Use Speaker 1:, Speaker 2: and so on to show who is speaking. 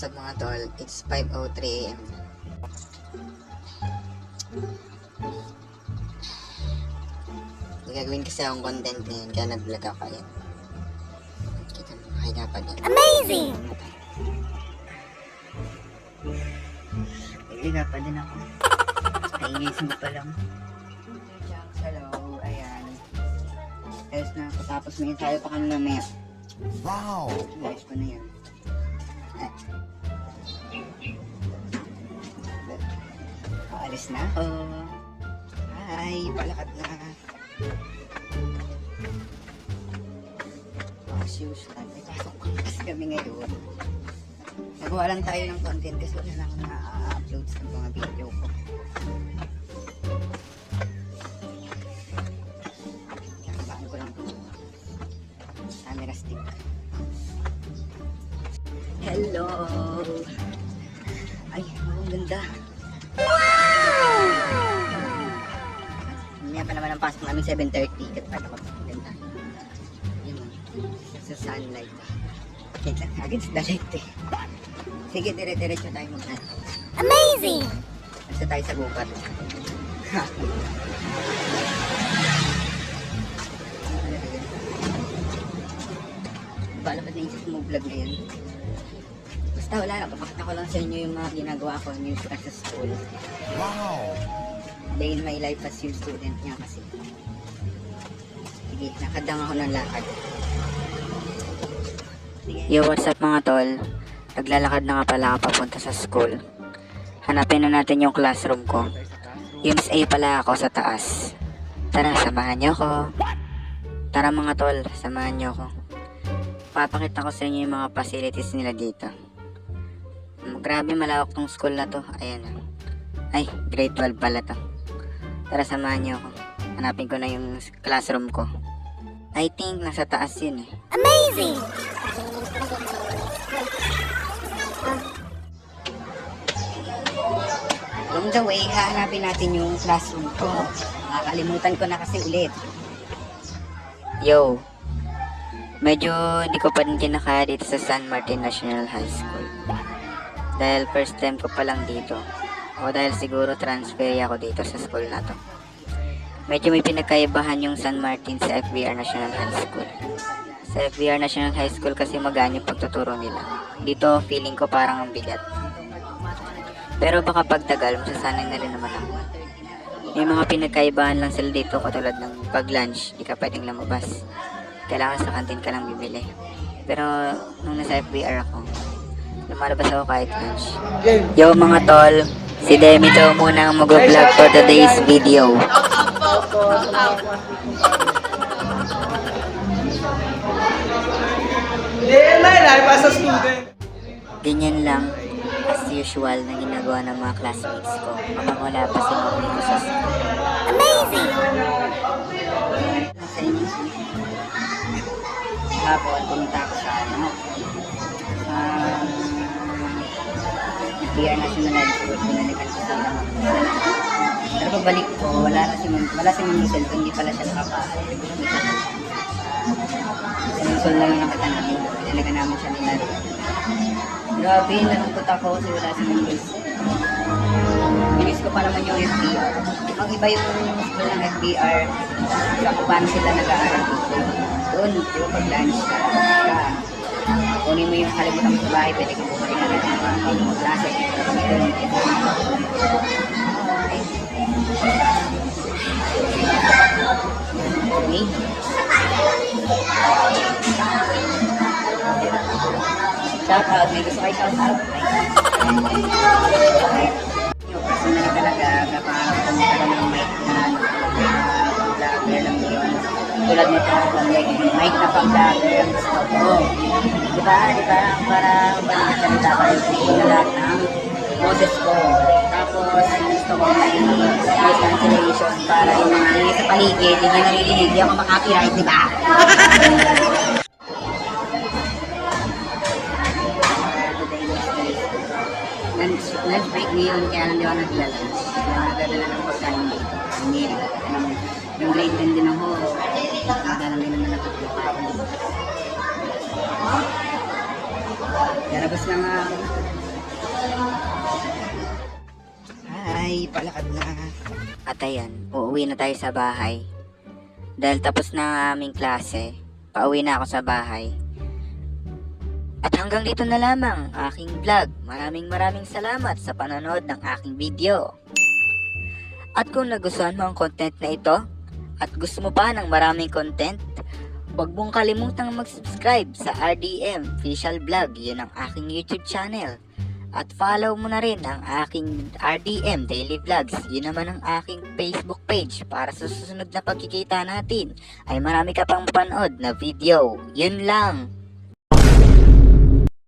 Speaker 1: what's up mga tol? It's 5:03 AM. May gagawin kasi akong content ngayon kaya nag-vlog ako yan. Kita mo, kaya pa din.
Speaker 2: Amazing!
Speaker 1: Nag-vlog pa din ako. Ay, gising pa lang. Hello, ayan. Ayos na ako, tapos may tayo pa kami mamaya.
Speaker 3: Wow!
Speaker 1: Ayos ko na yan. Alis na ako. Hi, palakad na. As usual, may pasok kasi kami ngayon. Nagawa lang tayo ng content kasi wala na ako na-upload sa mga video ko. Nakabaan ko lang ito. Camera stick. Hello! Ay, ang ganda. Mamaya pa naman ang pasok namin 7:30. Katapad ako. Ganda. Yun o. Sa sunlight. Wait lang. Against the light eh. Sige, dire-diretso tayo maghan.
Speaker 2: Amazing!
Speaker 1: Basta tayo sa gubat. Bala ba't naisip mo vlog na yan? Basta wala lang. Papakita ko lang sa inyo yung mga ginagawa ko yung sa school.
Speaker 3: Wow!
Speaker 1: Day in my life as yung student niya kasi. Sige, nakadang ako ng lakad. Yo, what's up mga tol? Naglalakad na nga pala ako papunta sa school. Hanapin na natin yung classroom ko. Yung A pala ako sa taas. Tara, samahan niyo ako. Tara mga tol, samahan niyo ako. Papakita ko sa inyo yung mga facilities nila dito. Grabe malawak tong school na to. Ayan. Ay, grade 12 pala to. Tara, samahan niyo ako. Hanapin ko na yung classroom ko. I think nasa taas yun eh.
Speaker 2: Amazing!
Speaker 1: Along the way, hahanapin natin yung classroom ko. Nakakalimutan ko na kasi ulit. Yo! Medyo hindi ko pa rin kinakaya dito sa San Martin National High School. Dahil first time ko pa lang dito. O dahil siguro transfer ako dito sa school na to. Medyo may pinagkaibahan yung San Martin sa FBR National High School. Sa FBR National High School kasi magaan yung pagtuturo nila. Dito feeling ko parang ang bigat. Pero baka pagtagal, masasanay na rin naman ako. May mga pinagkaibahan lang sila dito katulad ng pag-lunch, di ka pwedeng lumabas. Kailangan sa kantin ka lang bibili. Pero nung nasa FBR ako, lumalabas ako kahit lunch. Yo mga tol, si Demi daw muna ang mag-vlog for today's video. Ganyan lang as usual na ginagawa ng mga classmates ko kapag wala pa sila dito sa school.
Speaker 2: Amazing!
Speaker 1: Sa inyo, hapon, pumunta ako sa FBR National High School, pinalikan ko sila pero pagbalik ko, wala si Ma'am Lucel, hindi pala siya nakapasok. Si Lucel lang yung nakita namin, pinalikan namin siya nila. Grabe, nalungkot ako kasi wala si Ma'am Lucel. Binis ko pa naman yung FBR. Ang iba yung school ng FBR, sa kung paano sila nag-aaral dito. Doon, di ba pag lunch ka, kunin mo yung kalimutan mo sa bahay, pwede kang bumalik na rin ang klase. Okay. Shout out, may gusto kayo shout out. Yung personal talaga, kapag kumakaroon ng mic na vlogger lang yun. Tulad nito, mic na pang-vlogger ang gusto ko. Diba? Para magsalita tayo sa lahat ng boses ko. Tapos, gusto ko may noise cancellation para yung mga nangyay sa paligid, hindi naririnig, hindi ako makapiright, diba? Lunch break ngayon, kaya lang di ako nagla-lunch. Nagdadala ng pagkain dito. Yung grade 10 din ako, nagdadala din naman ako. Lalabas na nga ako. Ay, palakad na. At ayan, uuwi na tayo sa bahay. Dahil tapos na ang aming klase, pauwi na ako sa bahay. At hanggang dito na lamang aking vlog. Maraming salamat sa panonood ng aking video. At kung nagustuhan mo ang content na ito, at gusto mo pa ng maraming content, huwag mong kalimutang mag-subscribe sa RDM Official Vlog. Yun ang aking YouTube channel. At follow mo na rin ang aking RDM Daily Vlogs. Yun naman ang aking Facebook page para sa susunod na pagkikita natin ay marami ka pang panood na video. Yun lang.